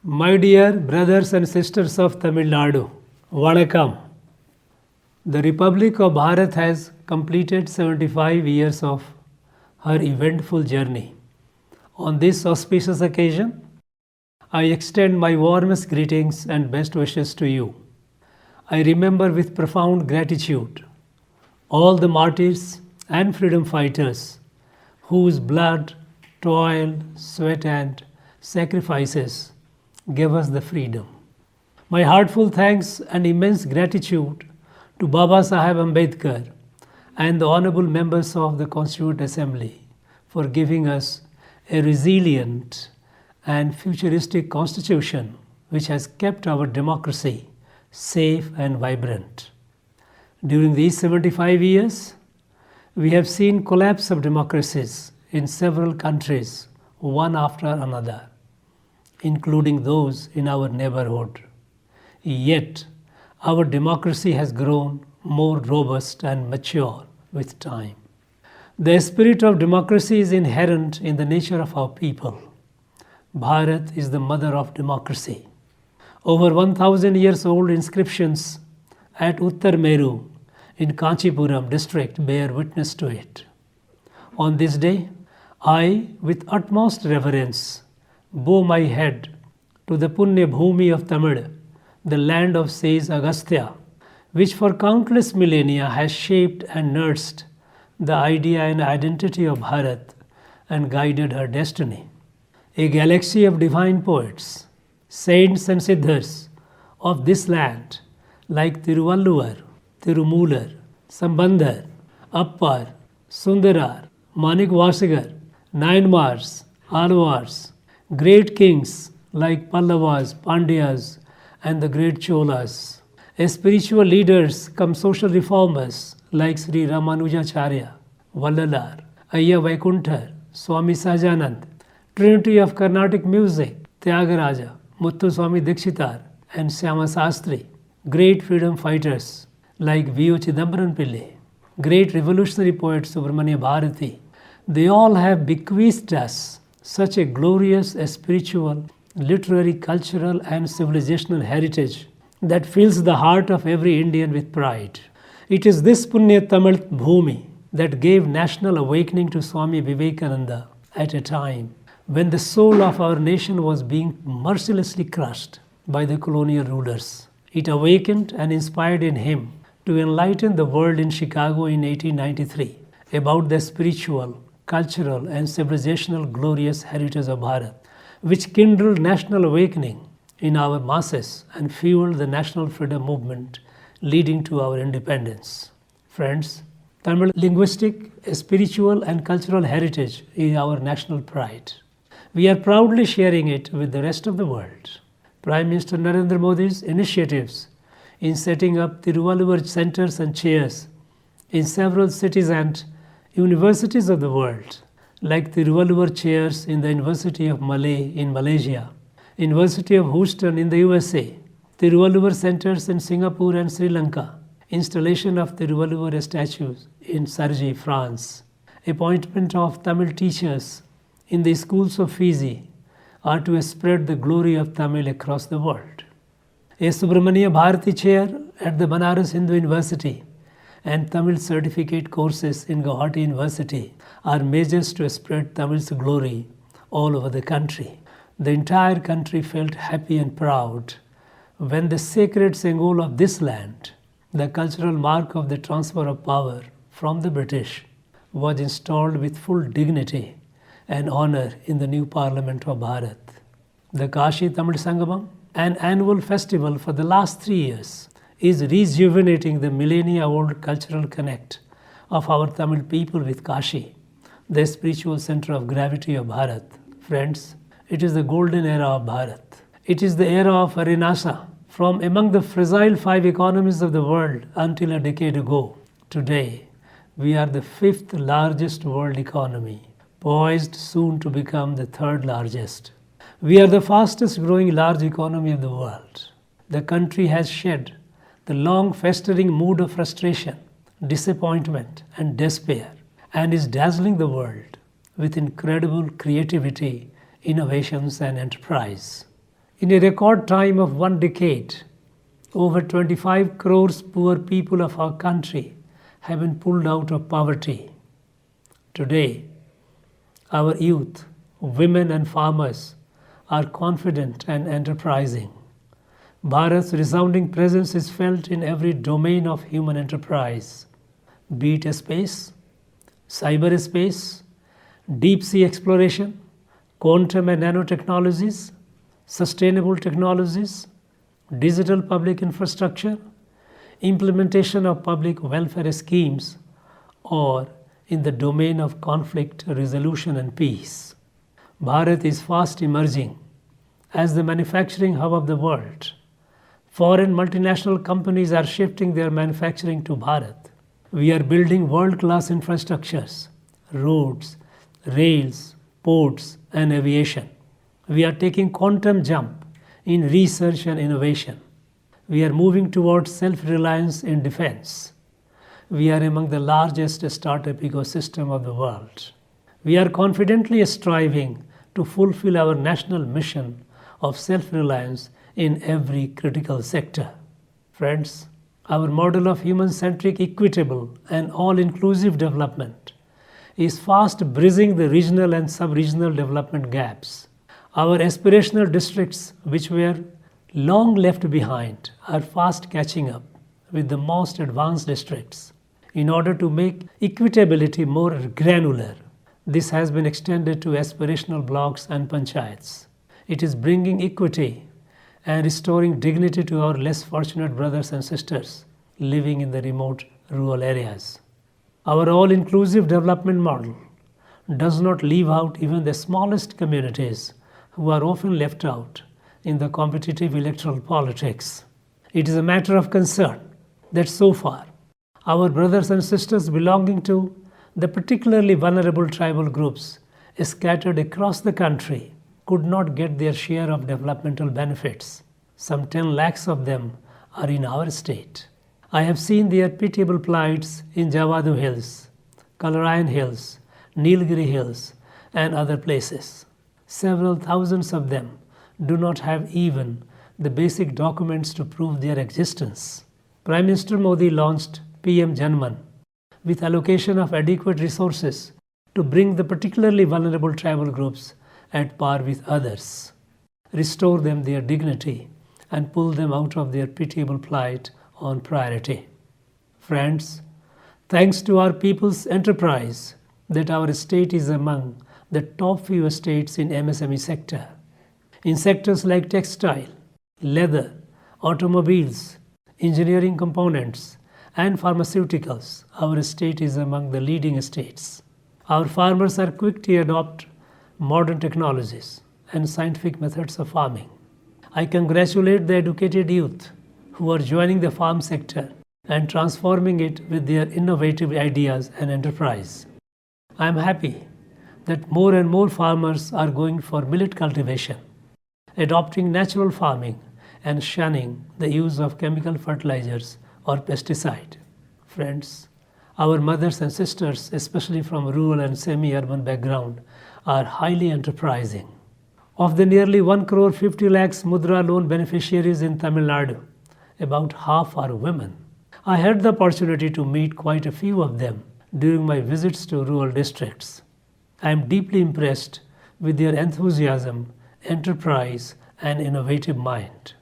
My dear brothers and sisters of Tamil Nadu, Vanakkam. The Republic of Bharat has completed 75 years of her eventful journey. On this auspicious occasion, I extend my warmest greetings and best wishes to you. I remember with profound gratitude all the martyrs and freedom fighters whose blood, toil, sweat, and sacrifices gave us the freedom. My heartfelt thanks and immense gratitude to Baba Saheb Ambedkar and the honorable members of the Constituent Assembly for giving us a resilient and futuristic constitution which has kept our democracy safe and vibrant. During these 75 years, we have seen collapse of democracies in several countries, one after another, including those in our neighborhood. Yet, our democracy has grown more robust and mature with time. The spirit of democracy is inherent in the nature of our people. Bharat is the mother of democracy. Over 1,000 years old inscriptions at Uttar Meru in Kanchipuram district bear witness to it. On this day, I, with utmost reverence, bow my head to the Punya Bhumi of Tamil, the land of sage Agastya, which for countless millennia has shaped and nursed the idea and identity of Bharat and guided her destiny. A galaxy of divine poets, saints and siddhas of this land like Tiruvalluvar, Tirumular, Sambandhar, Appar, Sundarar, Manik Vasigar, Nayanmars, Alvars, great kings like Pallavas, Pandyas, and the great Cholas, spiritual leaders come social reformers like Sri Ramanujacharya, Vallalar, Ayya Vaikunthar, Swami Sajanand, Trinity of Carnatic music, Tyagaraja, Muthuswami Dikshitar, and Syama Sastri, great freedom fighters like V.O. Chidambaram Pillai, great revolutionary poet Subramanya Bharati. They all have bequeathed us such a glorious spiritual, literary, cultural, and civilizational heritage that fills the heart of every Indian with pride. It is this Punya Tamil Bhumi that gave national awakening to Swami Vivekananda at a time when the soul of our nation was being mercilessly crushed by the colonial rulers. It awakened and inspired in him to enlighten the world in Chicago in 1893 about the spiritual, cultural, and civilizational glorious heritage of Bharat, which kindled national awakening in our masses and fueled the national freedom movement leading to our independence. Friends, Tamil linguistic, spiritual, and cultural heritage is our national pride. We are proudly sharing it with the rest of the world. Prime Minister Narendra Modi's initiatives in setting up Tiruvalluvar centers and chairs in several cities and universities of the world, like Tiruvalluvar chairs in the University of Malay in Malaysia, University of Houston in the USA, Tiruvalluvar centers in Singapore and Sri Lanka, installation of Tiruvalluvar statues in Sarji, France, appointment of Tamil teachers in the schools of Fiji are to spread the glory of Tamil across the world. A Subramanya Bharati chair at the Banaras Hindu University and Tamil certificate courses in Guwahati University are measures to spread Tamil's glory all over the country. The entire country felt happy and proud when the sacred symbol of this land, the cultural mark of the transfer of power from the British, was installed with full dignity and honor in the new Parliament of Bharat. The Kashi Tamil Sangamam, an annual festival for the last 3 years, is rejuvenating the millennia-old cultural connect of our Tamil people with Kashi, the spiritual center of gravity of Bharat. Friends, it is the golden era of Bharat. It is the era of Arinasa. From among the fragile 5 economies of the world until a decade ago, today we are the 5th largest world economy, poised soon to become the 3rd largest. We are the fastest growing large economy of the world. The country has shed the long festering mood of frustration, disappointment, and despair, and is dazzling the world with incredible creativity, innovations, and enterprise. In a record time of 1 decade, over 25 crores poor people of our country have been pulled out of poverty. Today, our youth, women and farmers are confident and enterprising. Bharat's resounding presence is felt in every domain of human enterprise, be it space, cyberspace, deep sea exploration, quantum and nanotechnologies, sustainable technologies, digital public infrastructure, implementation of public welfare schemes, or in the domain of conflict resolution and peace. Bharat is fast emerging as the manufacturing hub of the world. Foreign multinational companies are shifting their manufacturing to Bharat. We are building world-class infrastructures, roads, rails, ports, and aviation. We are taking quantum jump in research and innovation. We are moving towards self-reliance in defense. We are among the largest startup ecosystem of the world. We are confidently striving to fulfill our national mission of self-reliance in every critical sector. Friends, our model of human-centric, equitable, and all-inclusive development is fast bridging the regional and sub-regional development gaps. Our aspirational districts, which were long left behind, are fast catching up with the most advanced districts. In order to make equitability more granular, this has been extended to aspirational blocks and panchayats. It is bringing equity and restoring dignity to our less fortunate brothers and sisters living in the remote rural areas. Our all-inclusive development model does not leave out even the smallest communities who are often left out in the competitive electoral politics. It is a matter of concern that so far our brothers and sisters belonging to the particularly vulnerable tribal groups scattered across the country could not get their share of developmental benefits. Some 10 lakhs of them are in our state. I have seen their pitiable plights in Javadu Hills, Kalarayan Hills, Nilgiri Hills, and other places. Several thousands of them do not have even the basic documents to prove their existence. Prime Minister Modi launched PM Janman with allocation of adequate resources to bring the particularly vulnerable tribal groups at par with others, restore them their dignity, and pull them out of their pitiable plight on priority. Friends, thanks to our people's enterprise that our state is among the top few states in MSME sector. In sectors like textile, leather, automobiles, engineering components, and pharmaceuticals, our state is among the leading states. Our farmers are quick to adopt modern technologies and scientific methods of farming. I congratulate the educated youth who are joining the farm sector and transforming it with their innovative ideas and enterprise. I am happy that more and more farmers are going for millet cultivation, adopting natural farming, and shunning the use of chemical fertilizers or pesticide. Friends, our mothers and sisters, especially from rural and semi-urban background, are highly enterprising. Of the nearly 1 crore 50 lakhs Mudra loan beneficiaries in Tamil Nadu, about half are women. I had the opportunity to meet quite a few of them during my visits to rural districts. I am deeply impressed with their enthusiasm, enterprise, and innovative mind.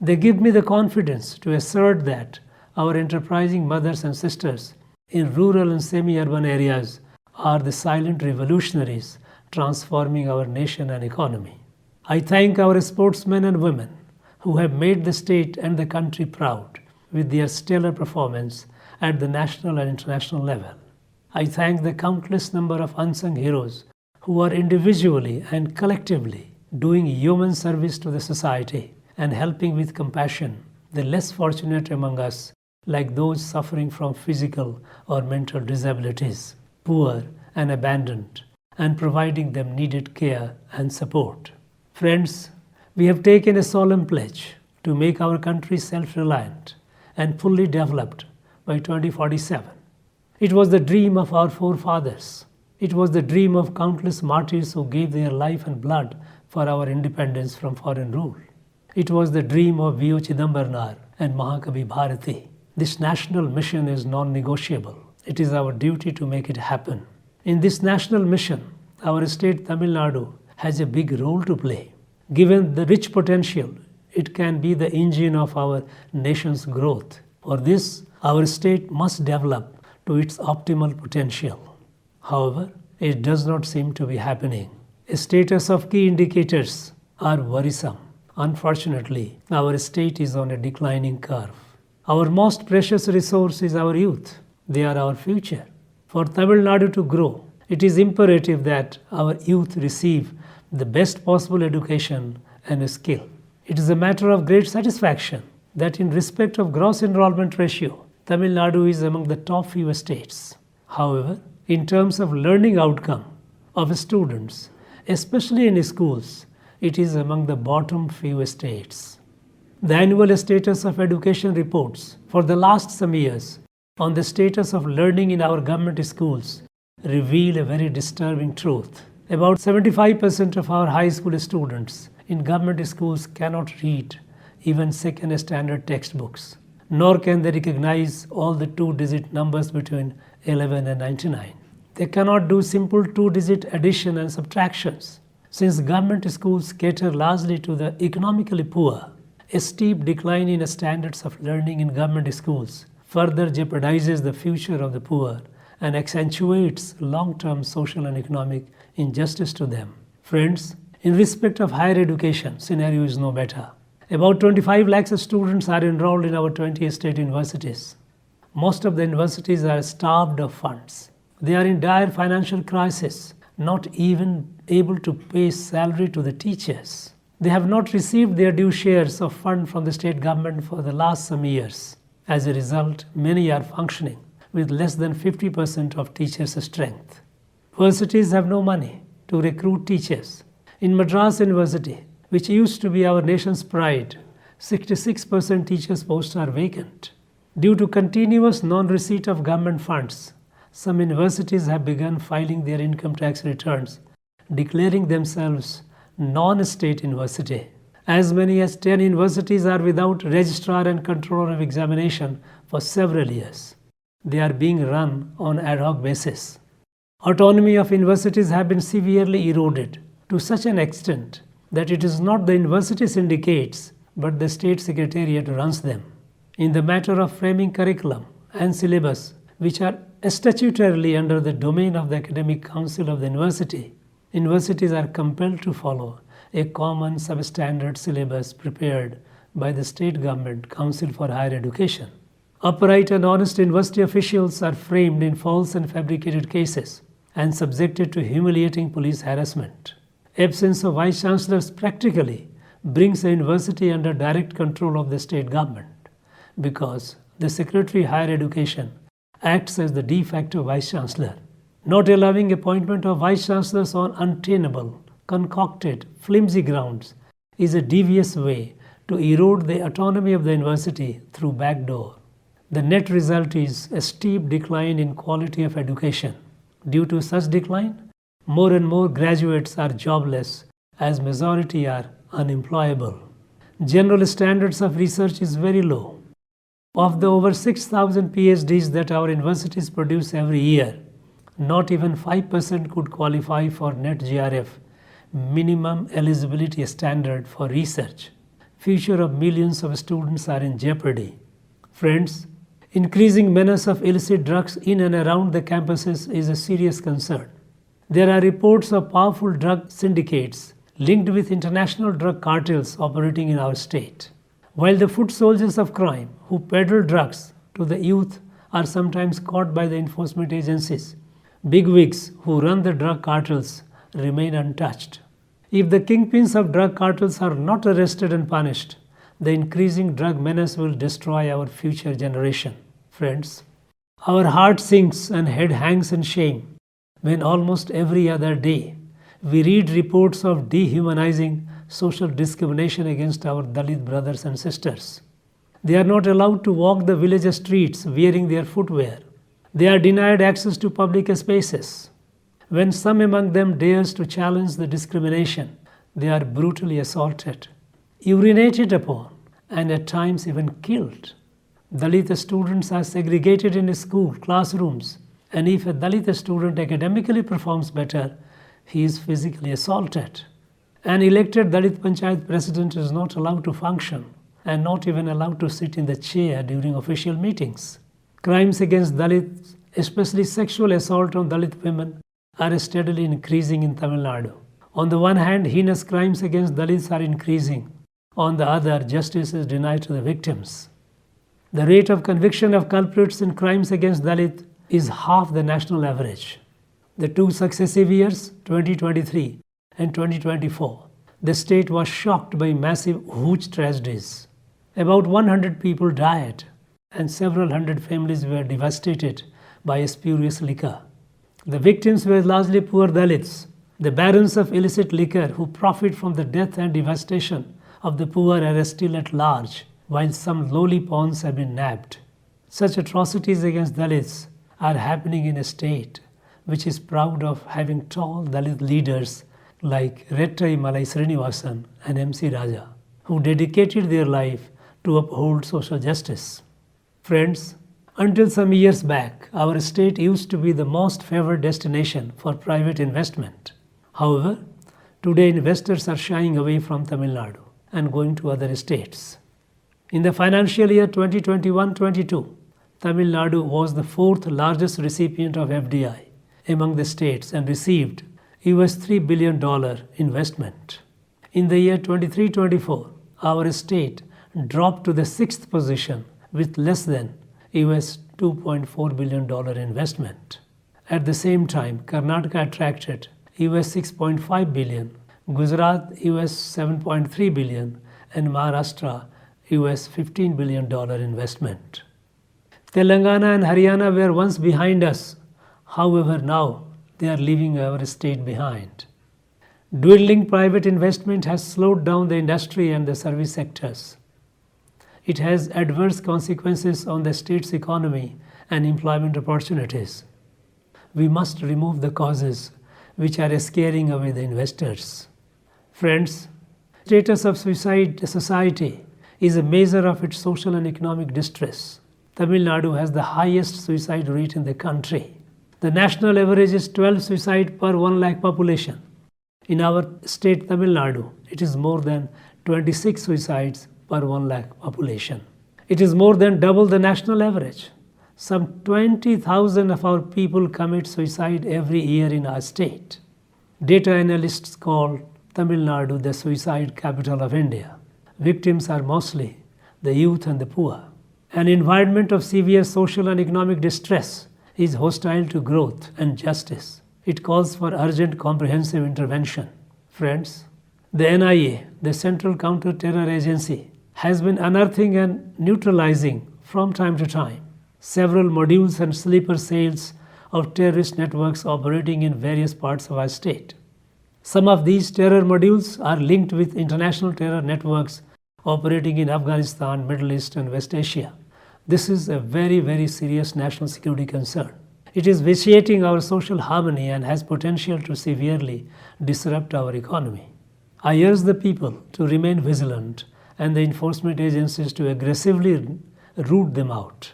They give me the confidence to assert that our enterprising mothers and sisters in rural and semi-urban areas are the silent revolutionaries transforming our nation and economy. I thank our sportsmen and women who have made the state and the country proud with their stellar performance at the national and international level. I thank the countless number of unsung heroes who are individually and collectively doing human service to the society and helping with compassion the less fortunate among us, like those suffering from physical or mental disabilities, poor and abandoned, and providing them needed care and support. Friends, we have taken a solemn pledge to make our country self-reliant and fully developed by 2047. It was the dream of our forefathers. It was the dream of countless martyrs who gave their life and blood for our independence from foreign rule. It was the dream of V.O. Chidambarnar and Mahakavi Bharati. This national mission is non-negotiable. It is our duty to make it happen. In this national mission, our state Tamil Nadu has a big role to play. Given the rich potential, it can be the engine of our nation's growth. For this, our state must develop to its optimal potential. However, it does not seem to be happening. A status of key indicators are worrisome. Unfortunately, our state is on a declining curve. Our most precious resource is our youth. They are our future. For Tamil Nadu to grow, it is imperative that our youth receive the best possible education and skill. It is a matter of great satisfaction that in respect of gross enrollment ratio, Tamil Nadu is among the top few states. However, in terms of learning outcome of students, especially in schools, it is among the bottom few states. The annual status of education reports for the last some years on the status of learning in our government schools reveal a very disturbing truth. About 75% of our high school students in government schools cannot read even second standard textbooks, nor can they recognize all the two-digit numbers between 11 and 99. They cannot do simple two-digit addition and subtractions. Since government schools cater largely to the economically poor, a steep decline in standards of learning in government schools further jeopardizes the future of the poor and accentuates long-term social and economic injustice to them. Friends, in respect of higher education, scenario is no better. About 25 lakhs of students are enrolled in our 20 state universities. Most of the universities are starved of funds. They are in dire financial crisis, not even able to pay salary to the teachers. They have not received their due shares of fund from the state government for the last some years. As a result, many are functioning with less than 50% of teachers' strength. Universities have no money to recruit teachers. In Madras University, which used to be our nation's pride, 66% teachers' posts are vacant. Due to continuous non-receipt of government funds, some universities have begun filing their income tax returns, declaring themselves non-state university. As many as 10 universities are without registrar and controller of examination for several years. They are being run on ad hoc basis. Autonomy of universities have been severely eroded to such an extent that it is not the university syndicates but the state secretariat runs them. In the matter of framing curriculum and syllabus, which are statutorily under the domain of the Academic Council of the University, universities are compelled to follow a common substandard syllabus prepared by the State Government Council for Higher Education. Upright and honest university officials are framed in false and fabricated cases and subjected to humiliating police harassment. Absence of vice chancellors practically brings a university under direct control of the state government because the Secretary Higher Education acts as the de facto vice chancellor. Not allowing appointment of vice chancellors on untenable, concocted, flimsy grounds is a devious way to erode the autonomy of the university through back door. The net result is a steep decline in quality of education. Due to such decline, more and more graduates are jobless as majority are unemployable. General standards of research is very low. Of the over 6,000 PhDs that our universities produce every year, not even 5% could qualify for net GRF, minimum eligibility standard for research. Future of millions of students are in jeopardy. Friends, increasing menace of illicit drugs in and around the campuses is a serious concern. There are reports of powerful drug syndicates linked with international drug cartels operating in our state. While the foot soldiers of crime who peddle drugs to the youth are sometimes caught by the enforcement agencies, bigwigs who run the drug cartels remain untouched. If the kingpins of drug cartels are not arrested and punished, the increasing drug menace will destroy our future generation. Friends, our heart sinks and head hangs in shame when almost every other day we read reports of dehumanizing social discrimination against our Dalit brothers and sisters. They are not allowed to walk the village streets wearing their footwear. They are denied access to public spaces. When some among them dares to challenge the discrimination, they are brutally assaulted. urinated upon, and at times even killed. Dalit students are segregated in school classrooms, and if a Dalit student academically performs better, he is physically assaulted. An elected Dalit Panchayat president is not allowed to function and not even allowed to sit in the chair during official meetings. Crimes against Dalits, especially sexual assault on Dalit women, are steadily increasing in Tamil Nadu. On the one hand, heinous crimes against Dalits are increasing. On the other, justice is denied to the victims. The rate of conviction of culprits in crimes against Dalit is half the national average. The two successive years, 2023 and 2024, the state was shocked by massive huge tragedies. About 100 people died and several hundred families were devastated by spurious liquor. The victims were largely poor Dalits, the barons of illicit liquor who profit from the death and devastation of the poor are still at large, while some lowly pawns have been nabbed. Such atrocities against Dalits are happening in a state which is proud of having tall Dalit leaders like Rettai Malai Srinivasan and MC Raja, who dedicated their life to uphold social justice. Friends, until some years back, our state used to be the most favored destination for private investment. However, today investors are shying away from Tamil Nadu and going to other states. In the financial year 2021-22, Tamil Nadu was the fourth largest recipient of FDI among the states and received US $3 billion investment. In the year 23-24, our state dropped to the sixth position with less than US $2.4 billion investment. At the same time, Karnataka attracted US $6.5 billion, Gujarat US $7.3 billion, and Maharashtra US $15 billion investment. Telangana and Haryana were once behind us. However, now they are leaving our state behind. Dwindling private investment has slowed down the industry and the service sectors. It has adverse consequences on the state's economy and employment opportunities. We must remove the causes which are scaring away the investors. Friends, status of suicide society is a measure of its social and economic distress. Tamil Nadu has the highest suicide rate in the country. The national average is 12 suicide per 1 lakh population. In our state Tamil Nadu, it is more than 26 suicides per 1 lakh population. It is more than double the national average. Some 20,000 of our people commit suicide every year in our state. Data analysts call Tamil Nadu the suicide capital of India. Victims are mostly the youth and the poor. An environment of severe social and economic distress is hostile to growth and justice. It calls for urgent comprehensive intervention. Friends, the NIA, the Central Counter-Terror Agency, has been unearthing and neutralizing from time to time several modules and sleeper cells of terrorist networks operating in various parts of our state. Some of these terror modules are linked with international terror networks operating in Afghanistan, Middle East, and West Asia. This is a very, very serious national security concern. It is vitiating our social harmony and has potential to severely disrupt our economy. I urge the people to remain vigilant and the enforcement agencies to aggressively root them out.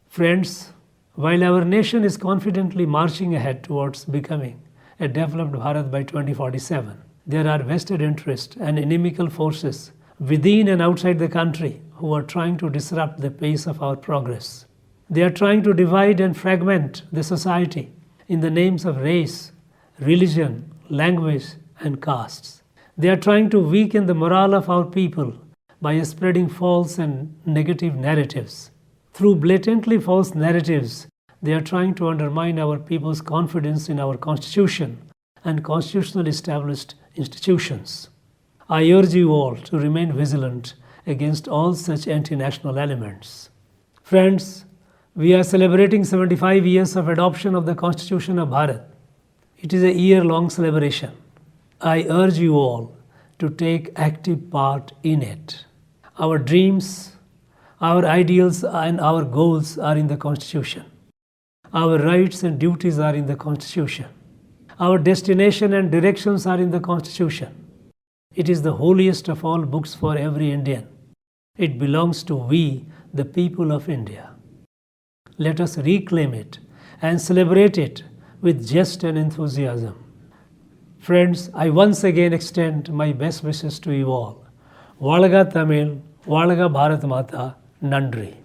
Friends, while our nation is confidently marching ahead towards becoming a developed Bharat by 2047, there are vested interests and inimical forces within and outside the country who are trying to disrupt the pace of our progress. They are trying to divide and fragment the society in the names of race, religion, language, and castes. They are trying to weaken the morale of our people by spreading false and negative narratives. Through blatantly false narratives, they are trying to undermine our people's confidence in our constitution and constitutionally established institutions. I urge you all to remain vigilant against all such anti-national elements. Friends, we are celebrating 75 years of adoption of the Constitution of Bharat. It is a year-long celebration. I urge you all to take active part in it. Our dreams, our ideals, and our goals are in the Constitution. Our rights and duties are in the Constitution. Our destination and directions are in the Constitution. It is the holiest of all books for every Indian. It belongs to we, the people of India. Let us reclaim it and celebrate it with zest and enthusiasm. Friends, I once again extend my best wishes to you all. Valaga Tamil, Valaga Bharat Mata, Nandri.